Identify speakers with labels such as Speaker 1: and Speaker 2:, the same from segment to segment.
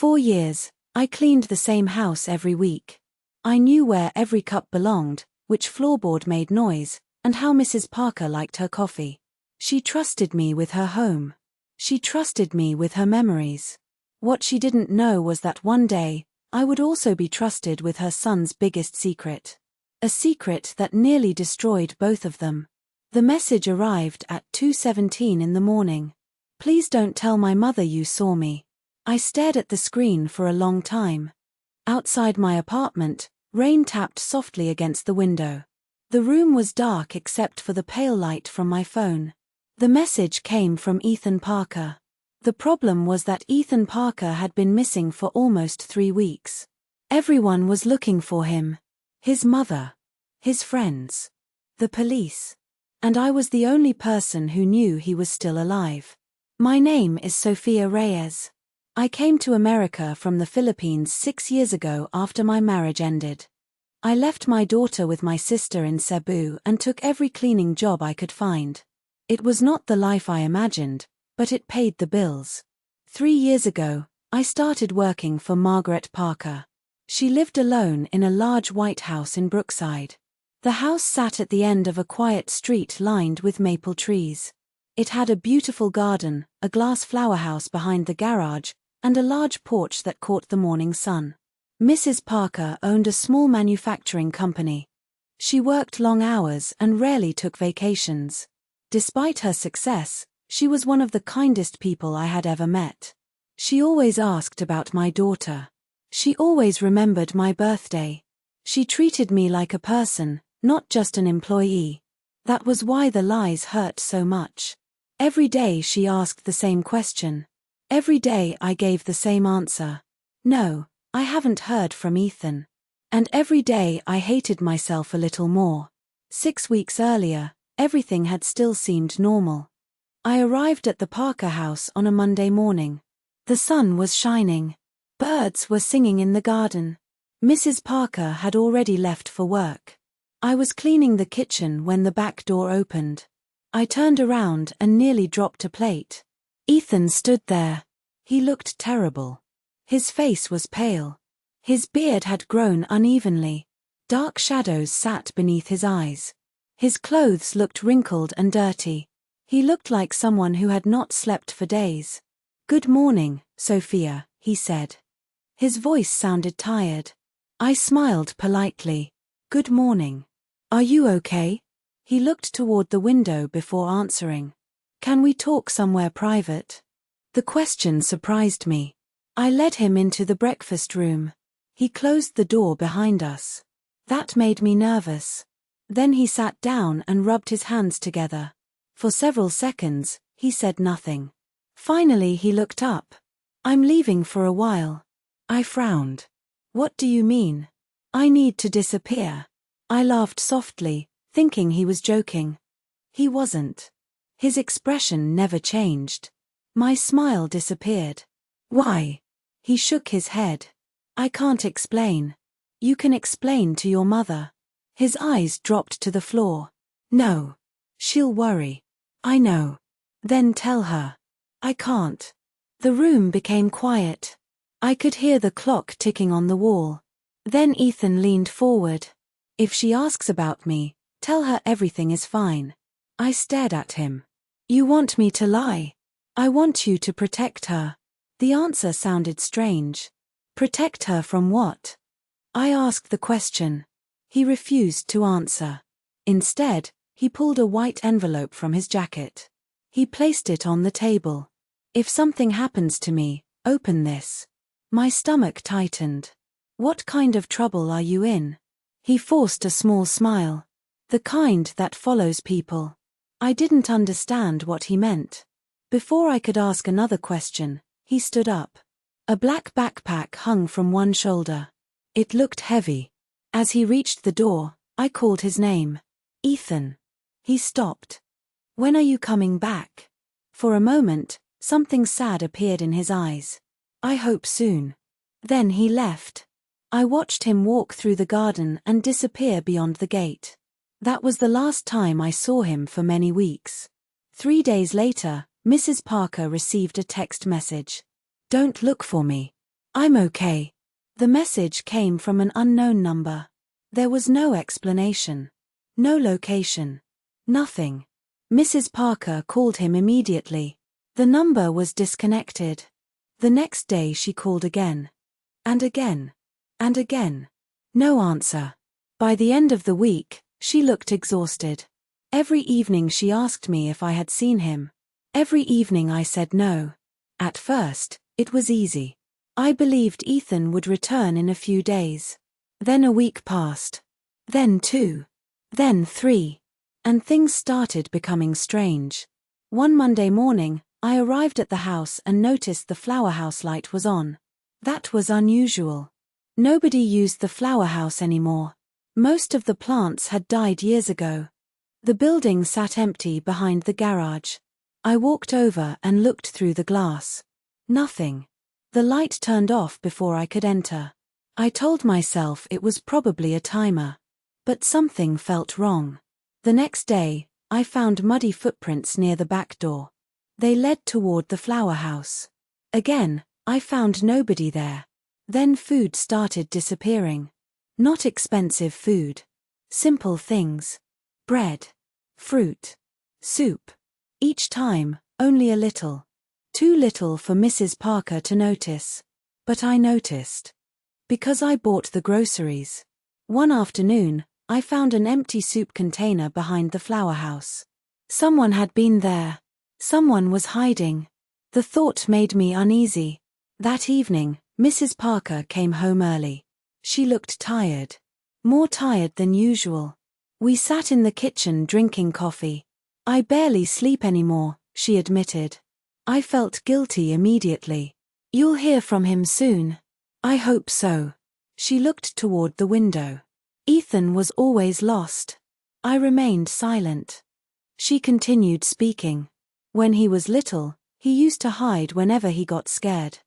Speaker 1: 4 years, I cleaned the same house every week. I knew where every cup belonged, which floorboard made noise, and how Mrs. Parker liked her coffee. She trusted me with her home. She trusted me with her memories. What she didn't know was that one day, I would also be trusted with her son's biggest secret. A secret that nearly destroyed both of them. The message arrived at 2:17 in the morning. Please don't tell my mother you saw me. I stared at the screen for a long time. Outside my apartment, rain tapped softly against the window. The room was dark except for the pale light from my phone. The message came from Ethan Parker. The problem was that Ethan Parker had been missing for almost 3 weeks. Everyone was looking for him. His mother. His friends. The police. And I was the only person who knew he was still alive. My name is Sophia Reyes. I came to America from the Philippines 6 years ago after my marriage ended. I left my daughter with my sister in Cebu and took every cleaning job I could find. It was not the life I imagined, but it paid the bills. 3 years ago, I started working for Margaret Parker. She lived alone in a large white house in Brookside. The house sat at the end of a quiet street lined with maple trees. It had a beautiful garden, a glass flower house behind the garage, and a large porch that caught the morning sun. Mrs. Parker owned a small manufacturing company. She worked long hours and rarely took vacations. Despite her success, she was one of the kindest people I had ever met. She always asked about my daughter. She always remembered my birthday. She treated me like a person, not just an employee. That was why the lies hurt so much. Every day she asked the same question. Every day I gave the same answer. No, I haven't heard from Ethan. And every day I hated myself a little more. 6 weeks earlier, everything had still seemed normal. I arrived at the Parker house on a Monday morning. The sun was shining. Birds were singing in the garden. Mrs. Parker had already left for work. I was cleaning the kitchen when the back door opened. I turned around and nearly dropped a plate. Ethan stood there. He looked terrible. His face was pale. His beard had grown unevenly. Dark shadows sat beneath his eyes. His clothes looked wrinkled and dirty. He looked like someone who had not slept for days. "Good morning, Sophia," he said. His voice sounded tired. I smiled politely. "Good morning. Are you okay?" He looked toward the window before answering. "Can we talk somewhere private?" The question surprised me. I led him into the breakfast room. He closed the door behind us. That made me nervous. Then he sat down and rubbed his hands together. For several seconds, he said nothing. Finally he looked up. "I'm leaving for a while." I frowned. "What do you mean?" "I need to disappear." I laughed softly, thinking he was joking. He wasn't. His expression never changed. My smile disappeared. "Why?" He shook his head. "I can't explain." "You can explain to your mother." His eyes dropped to the floor. "No. She'll worry." "I know." "Then tell her." "I can't." The room became quiet. I could hear the clock ticking on the wall. Then Ethan leaned forward. "If she asks about me, tell her everything is fine." I stared at him. "You want me to lie?" "I want you to protect her." The answer sounded strange. "Protect her from what?" I asked the question. He refused to answer. Instead, he pulled a white envelope from his jacket. He placed it on the table. "If something happens to me, open this." My stomach tightened. "What kind of trouble are you in?" He forced a small smile. "The kind that follows people." I didn't understand what he meant. Before I could ask another question, he stood up. A black backpack hung from one shoulder. It looked heavy. As he reached the door, I called his name. "Ethan." He stopped. "When are you coming back?" For a moment, something sad appeared in his eyes. "I hope soon." Then he left. I watched him walk through the garden and disappear beyond the gate. That was the last time I saw him for many weeks. 3 days later, Mrs. Parker received a text message. "Don't look for me. I'm okay. The message came from an unknown number. There was no explanation. No location. Nothing. Mrs. Parker called him immediately. The number was disconnected. The next day she called again. And again. And again. No answer. By the end of the week, she looked exhausted. Every evening she asked me if I had seen him. Every evening I said no. At first, it was easy. I believed Ethan would return in a few days. Then a week passed. Then 2. Then 3. And things started becoming strange. One Monday morning, I arrived at the house and noticed the flower house light was on. That was unusual. Nobody used the flower house anymore. Most of the plants had died years ago. The building sat empty behind the garage. I walked over and looked through the glass. Nothing. The light turned off before I could enter. I told myself it was probably a timer. But something felt wrong. The next day, I found muddy footprints near the back door. They led toward the flower house. Again, I found nobody there. Then food started disappearing. Not expensive food. Simple things. Bread. Fruit. Soup. Each time, only a little. Too little for Mrs. Parker to notice. But I noticed. Because I bought the groceries. One afternoon, I found an empty soup container behind the flower house. Someone had been there. Someone was hiding. The thought made me uneasy. That evening, Mrs. Parker came home early. She looked tired. More tired than usual. We sat in the kitchen drinking coffee. I barely sleep anymore, she admitted. I felt guilty immediately. You'll hear from him soon. I hope so. She looked toward the window. Ethan was always lost. I remained silent. She continued speaking. When he was little, he used to hide whenever he got scared.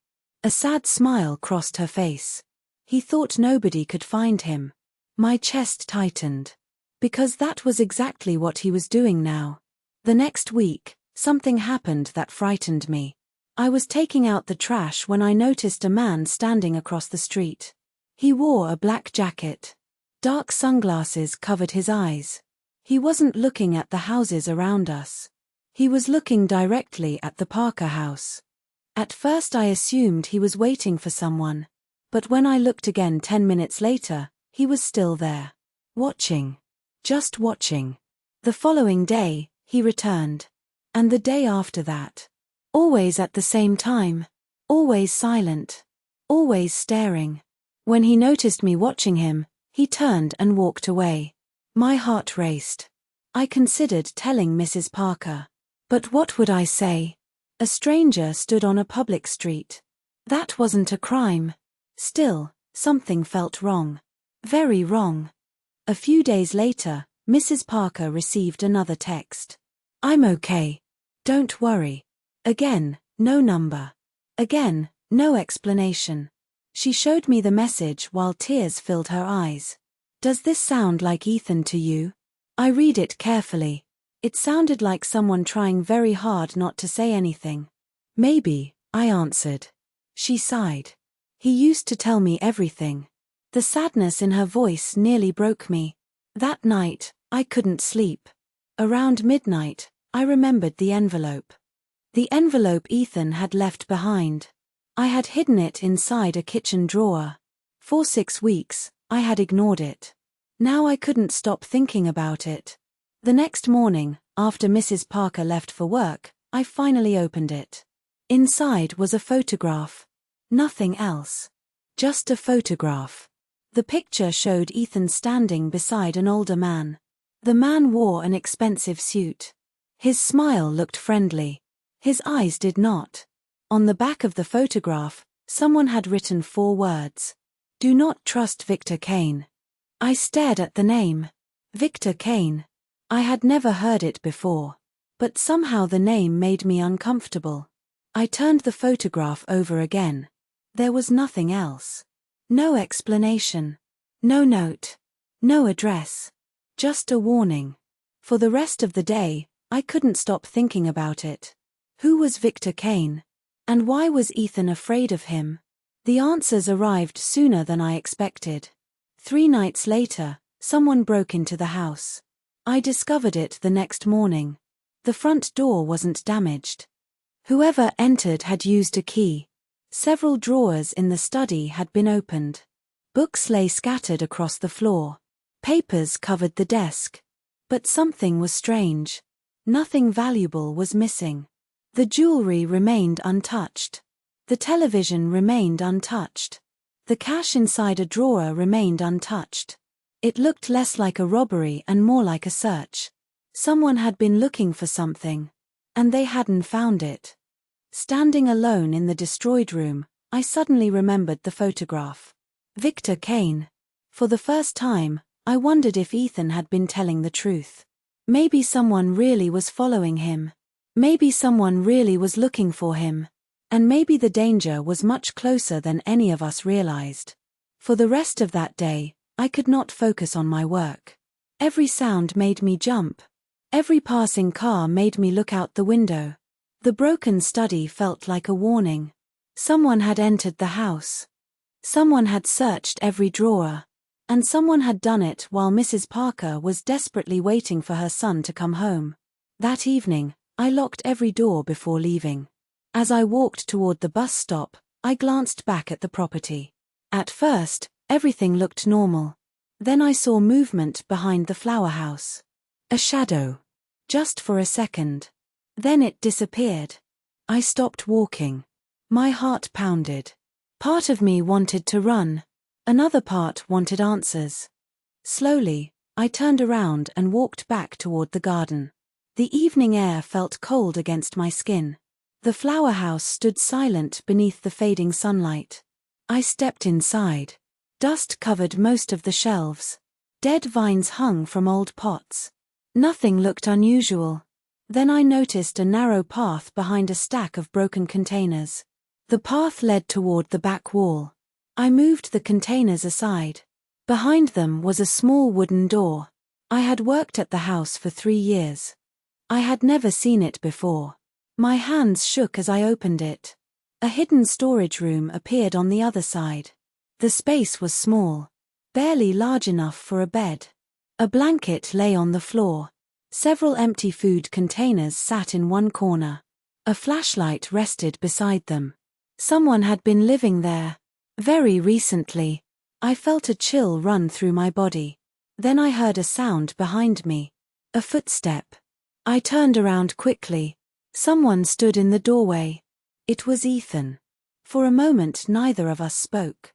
Speaker 1: A sad smile crossed her face. He thought nobody could find him. My chest tightened. Because that was exactly what he was doing now. The next week, something happened that frightened me. I was taking out the trash when I noticed a man standing across the street. He wore a black jacket. Dark sunglasses covered his eyes. He wasn't looking at the houses around us. He was looking directly at the Parker house. At first I assumed he was waiting for someone. But when I looked again 10 minutes later, he was still there. Watching. Just watching. The following day, he returned. And the day after that. Always at the same time. Always silent. Always staring. When he noticed me watching him, he turned and walked away. My heart raced. I considered telling Mrs. Parker. But what would I say? A stranger stood on a public street. That wasn't a crime. Still, something felt wrong. Very wrong. A few days later, Mrs. Parker received another text. I'm okay. Don't worry. Again, no number. Again, no explanation. She showed me the message while tears filled her eyes. Does this sound like Ethan to you? I read it carefully. It sounded like someone trying very hard not to say anything. Maybe, I answered. She sighed. He used to tell me everything. The sadness in her voice nearly broke me. That night, I couldn't sleep. Around midnight, I remembered the envelope. The envelope Ethan had left behind. I had hidden it inside a kitchen drawer. For 6 weeks, I had ignored it. Now I couldn't stop thinking about it. The next morning, after Mrs. Parker left for work, I finally opened it. Inside was a photograph. Nothing else. Just a photograph. The picture showed Ethan standing beside an older man. The man wore an expensive suit. His smile looked friendly. His eyes did not. On the back of the photograph, someone had written 4 words. Do not trust Victor Kane. I stared at the name. Victor Kane. I had never heard it before. But somehow the name made me uncomfortable. I turned the photograph over again. There was nothing else. No explanation. No note. No address. Just a warning. For the rest of the day, I couldn't stop thinking about it. Who was Victor Kane? And why was Ethan afraid of him? The answers arrived sooner than I expected. 3 nights later, someone broke into the house. I discovered it the next morning. The front door wasn't damaged. Whoever entered had used a key. Several drawers in the study had been opened. Books lay scattered across the floor. Papers covered the desk. But something was strange. Nothing valuable was missing. The jewelry remained untouched. The television remained untouched. The cash inside a drawer remained untouched. It looked less like a robbery and more like a search. Someone had been looking for something, and they hadn't found it. Standing alone in the destroyed room, I suddenly remembered the photograph. Victor Kane. For the first time, I wondered if Ethan had been telling the truth. Maybe someone really was following him. Maybe someone really was looking for him. And maybe the danger was much closer than any of us realized. For the rest of that day, I could not focus on my work. Every sound made me jump. Every passing car made me look out the window. The broken study felt like a warning. Someone had entered the house. Someone had searched every drawer. And someone had done it while Mrs. Parker was desperately waiting for her son to come home. That evening, I locked every door before leaving. As I walked toward the bus stop, I glanced back at the property. At first, everything looked normal. Then I saw movement behind the flower house. A shadow. Just for a second. Then it disappeared. I stopped walking. My heart pounded. Part of me wanted to run. Another part wanted answers. Slowly, I turned around and walked back toward the garden. The evening air felt cold against my skin. The flower house stood silent beneath the fading sunlight. I stepped inside. Dust covered most of the shelves. Dead vines hung from old pots. Nothing looked unusual. Then I noticed a narrow path behind a stack of broken containers. The path led toward the back wall. I moved the containers aside. Behind them was a small wooden door. I had worked at the house for 3 years. I had never seen it before. My hands shook as I opened it. A hidden storage room appeared on the other side. The space was small, barely large enough for a bed. A blanket lay on the floor. Several empty food containers sat in one corner. A flashlight rested beside them. Someone had been living there. Very recently. I felt a chill run through my body. Then I heard a sound behind me. A footstep. I turned around quickly. Someone stood in the doorway. It was Ethan. For a moment neither of us spoke.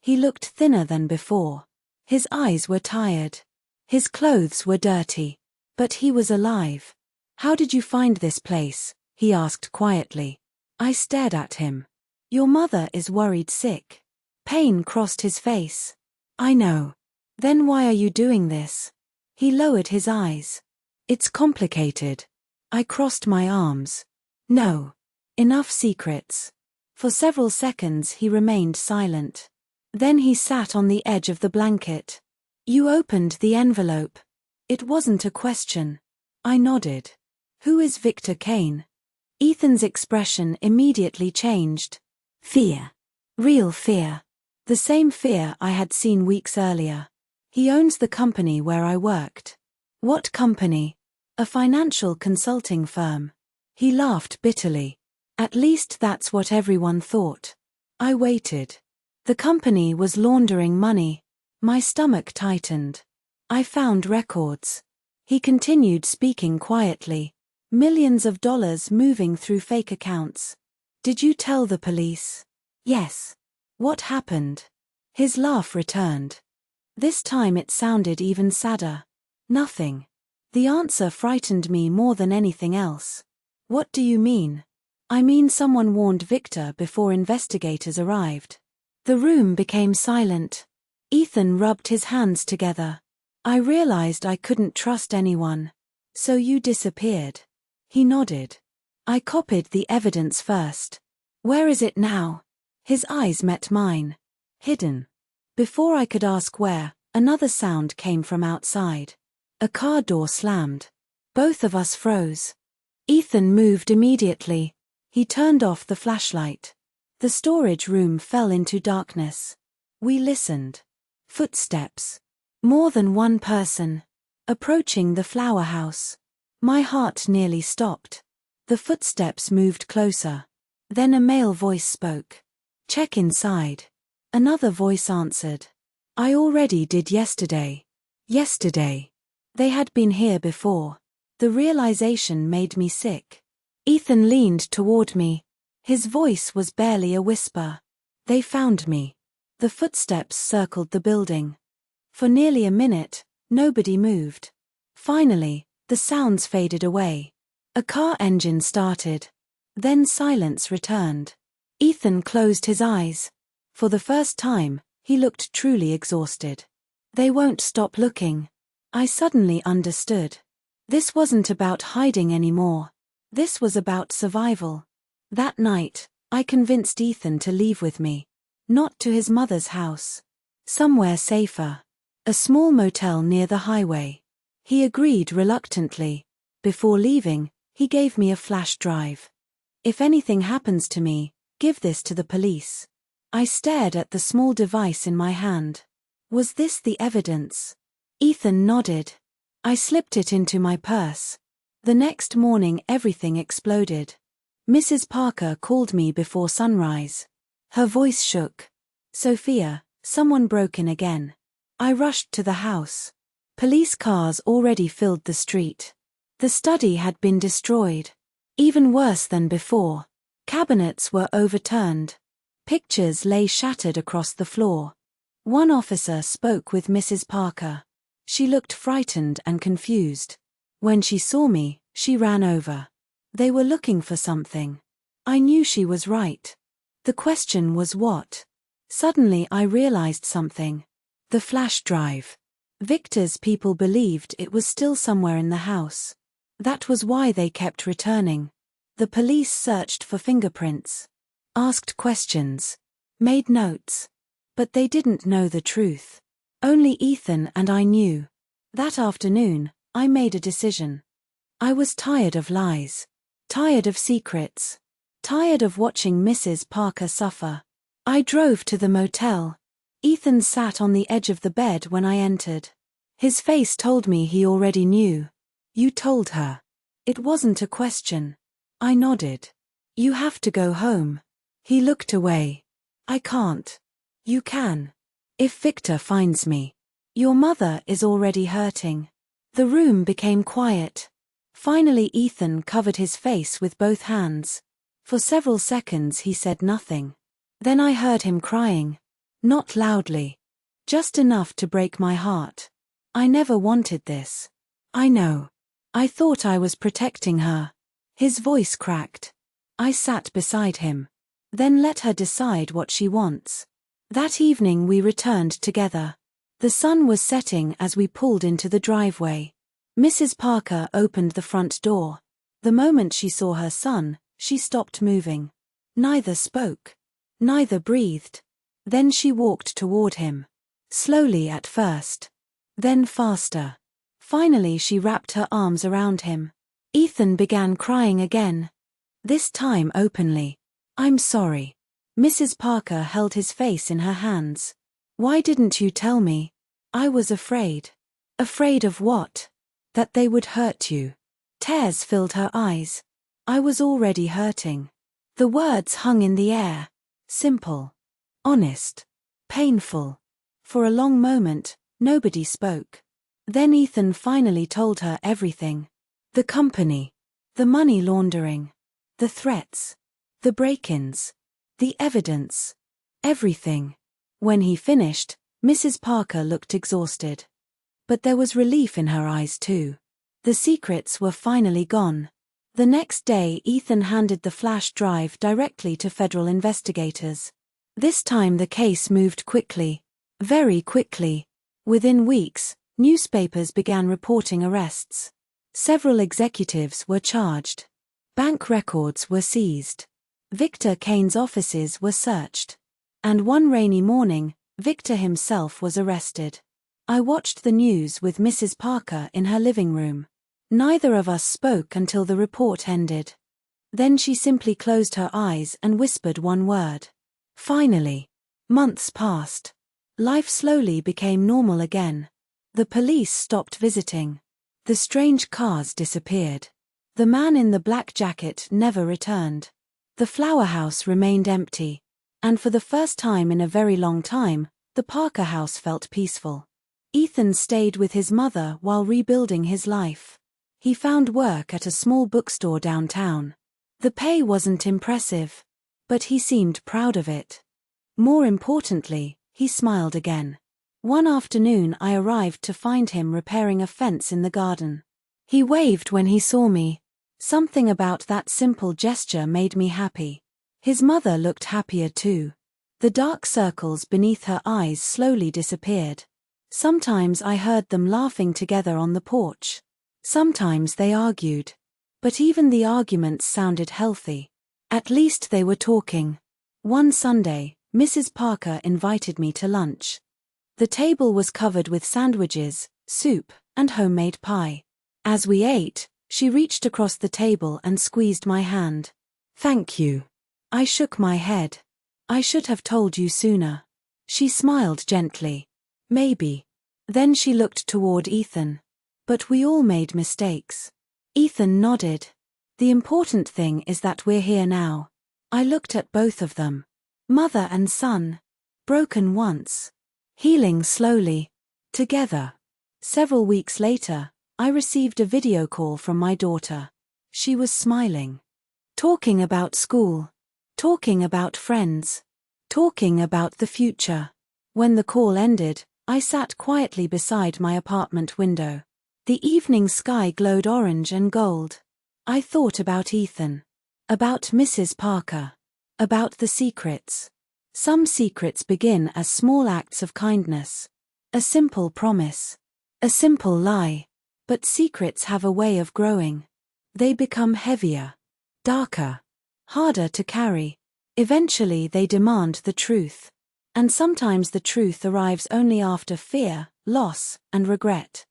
Speaker 1: He looked thinner than before. His eyes were tired. His clothes were dirty. But he was alive. "How did you find this place?" he asked quietly. I stared at him. "Your mother is worried sick." Pain crossed his face. "I know." "Then why are you doing this?" He lowered his eyes. "It's complicated." I crossed my arms. "No. Enough secrets." For several seconds he remained silent. Then he sat on the edge of the blanket. "You opened the envelope." It wasn't a question. I nodded. "Who is Victor Kane?" Ethan's expression immediately changed. Fear. Real fear. The same fear I had seen weeks earlier. "He owns the company where I worked." "What company?" "A financial consulting firm." He laughed bitterly. "At least that's what everyone thought." I waited. The company was laundering money. My stomach tightened. "I found records." He continued speaking quietly. "Millions of dollars moving through fake accounts." "Did you tell the police?" "Yes." "What happened?" His laugh returned. This time it sounded even sadder. "Nothing." The answer frightened me more than anything else. "What do you mean?" "I mean someone warned Victor before investigators arrived." The room became silent. Ethan rubbed his hands together. I realized I couldn't trust anyone. "So you disappeared." He nodded. "I copied the evidence first." "Where is it now?" His eyes met mine. "Hidden." Before I could ask where, another sound came from outside. A car door slammed. Both of us froze. Ethan moved immediately. He turned off the flashlight. The storage room fell into darkness. We listened. Footsteps. More than one person. Approaching the flower house. My heart nearly stopped. The footsteps moved closer. Then a male voice spoke. "Check inside." Another voice answered. "I already did yesterday." Yesterday. They had been here before. The realization made me sick. Ethan leaned toward me. His voice was barely a whisper. "They found me." The footsteps circled the building. For nearly a minute, nobody moved. Finally, the sounds faded away. A car engine started. Then silence returned. Ethan closed his eyes. For the first time, he looked truly exhausted. They won't stop looking. I suddenly understood. This wasn't about hiding anymore. This was about survival. That night, I convinced Ethan to leave with me. Not to his mother's house. Somewhere safer. A small motel near the highway. He agreed reluctantly. Before leaving, he gave me a flash drive. "If anything happens to me, give this to the police." I stared at the small device in my hand. Was this the evidence? Ethan nodded. I slipped it into my purse. The next morning everything exploded. Mrs. Parker called me before sunrise. Her voice shook. "Sophia, someone broke in again." I rushed to the house. Police cars already filled the street. The study had been destroyed. Even worse than before. Cabinets were overturned. Pictures lay shattered across the floor. One officer spoke with Mrs. Parker. She looked frightened and confused. When she saw me, she ran over. They were looking for something. I knew she was right. The question was what? Suddenly I realized something. The flash drive. Victor's people believed it was still somewhere in the house. That was why they kept returning. The police searched for fingerprints. Asked questions. Made notes. But they didn't know the truth. Only Ethan and I knew. That afternoon, I made a decision. I was tired of lies. Tired of secrets. Tired of watching Mrs. Parker suffer. I drove to the motel. Ethan sat on the edge of the bed when I entered. His face told me he already knew. "You told her." It wasn't a question. I nodded. "You have to go home." He looked away. "I can't." "You can. If Victor finds me. Your mother is already hurting." The room became quiet. Finally Ethan covered his face with both hands. For several seconds he said nothing. Then I heard him crying. Not loudly. Just enough to break my heart. I never wanted this. I know. I thought I was protecting her. His voice cracked. I sat beside him. Then let her decide what she wants. That evening we returned together. The sun was setting as we pulled into the driveway. Mrs. Parker opened the front door. The moment she saw her son, she stopped moving. Neither spoke. Neither breathed. Then she walked toward him. Slowly at first. Then faster. Finally she wrapped her arms around him. Ethan began crying again. This time openly. "I'm sorry." Mrs. Parker held his face in her hands. "Why didn't you tell me?" "I was afraid." "Afraid of what?" "That they would hurt you." Tears filled her eyes. I was already hurting. The words hung in the air. Simple. Honest. Painful. For a long moment, nobody spoke. Then Ethan finally told her everything. The company. The money laundering. The threats. The break-ins. The evidence. Everything. When he finished, Mrs. Parker looked exhausted. But there was relief in her eyes too. The secrets were finally gone. The next day Ethan handed the flash drive directly to federal investigators. This time the case moved quickly. Very quickly. Within weeks, newspapers began reporting arrests. Several executives were charged. Bank records were seized. Victor Kane's offices were searched. And one rainy morning, Victor himself was arrested. I watched the news with Mrs. Parker in her living room. Neither of us spoke until the report ended. Then she simply closed her eyes and whispered one word. Finally. Months passed. Life slowly became normal again. The police stopped visiting. The strange cars disappeared. The man in the black jacket never returned. The flower house remained empty. And for the first time in a very long time, the Parker house felt peaceful. Ethan stayed with his mother while rebuilding his life. He found work at a small bookstore downtown. The pay wasn't impressive, but he seemed proud of it. More importantly, he smiled again. One afternoon I arrived to find him repairing a fence in the garden. He waved when he saw me. Something about that simple gesture made me happy. His mother looked happier too. The dark circles beneath her eyes slowly disappeared. Sometimes I heard them laughing together on the porch. Sometimes they argued. But even the arguments sounded healthy. At least they were talking. One Sunday, Mrs. Parker invited me to lunch. The table was covered with sandwiches, soup, and homemade pie. As we ate, she reached across the table and squeezed my hand. "Thank you." I shook my head. "I should have told you sooner." She smiled gently. "Maybe." Then she looked toward Ethan. "But we all made mistakes." Ethan nodded. "The important thing is that we're here now." I looked at both of them. Mother and son. Broken once. Healing slowly. Together. Several weeks later, I received a video call from my daughter. She was smiling. Talking about school. Talking about friends. Talking about the future. When the call ended, I sat quietly beside my apartment window. The evening sky glowed orange and gold. I thought about Ethan. About Mrs. Parker. About the secrets. Some secrets begin as small acts of kindness. A simple promise. A simple lie. But secrets have a way of growing. They become heavier. Darker. Harder to carry. Eventually they demand the truth. And sometimes the truth arrives only after fear, loss, and regret.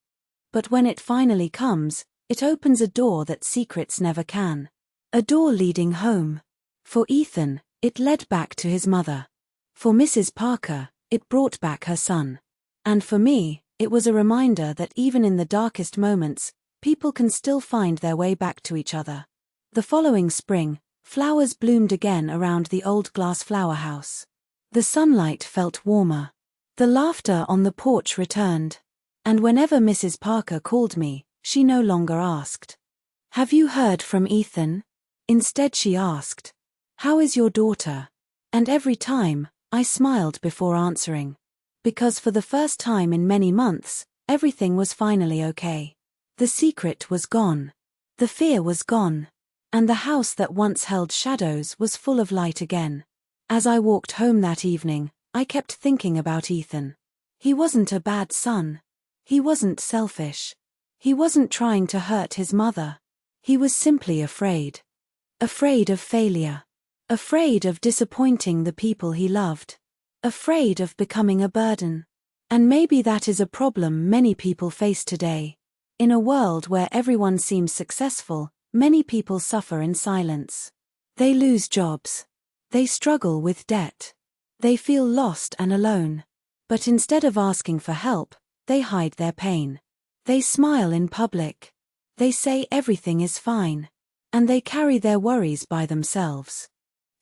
Speaker 1: But when it finally comes, it opens a door that secrets never can. A door leading home. For Ethan, it led back to his mother. For Mrs. Parker, it brought back her son. And for me, it was a reminder that even in the darkest moments, people can still find their way back to each other. The following spring, flowers bloomed again around the old glass flower house. The sunlight felt warmer. The laughter on the porch returned. And whenever Mrs. Parker called me, she no longer asked, "Have you heard from Ethan?" Instead she asked, "How is your daughter?" And every time, I smiled before answering. Because for the first time in many months, everything was finally okay. The secret was gone. The fear was gone. And the house that once held shadows was full of light again. As I walked home that evening, I kept thinking about Ethan. He wasn't a bad son. He wasn't selfish. He wasn't trying to hurt his mother. He was simply afraid. Afraid of failure. Afraid of disappointing the people he loved. Afraid of becoming a burden. And maybe that is a problem many people face today. In a world where everyone seems successful, many people suffer in silence. They lose jobs. They struggle with debt. They feel lost and alone. But instead of asking for help, they hide their pain. They smile in public. They say everything is fine. And they carry their worries by themselves.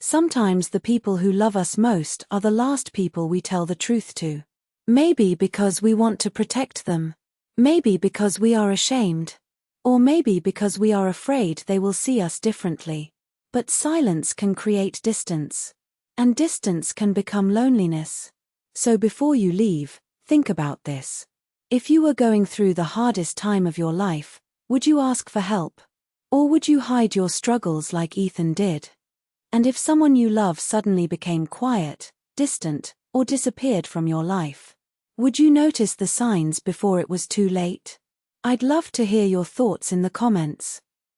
Speaker 1: Sometimes the people who love us most are the last people we tell the truth to. Maybe because we want to protect them. Maybe because we are ashamed. Or maybe because we are afraid they will see us differently. But silence can create distance. And distance can become loneliness. So before you leave, think about this. If you were going through the hardest time of your life, would you ask for help? Or would you hide your struggles like Ethan did? And if someone you love suddenly became quiet, distant, or disappeared from your life, would you notice the signs before it was too late? I'd love to hear your thoughts in the comments.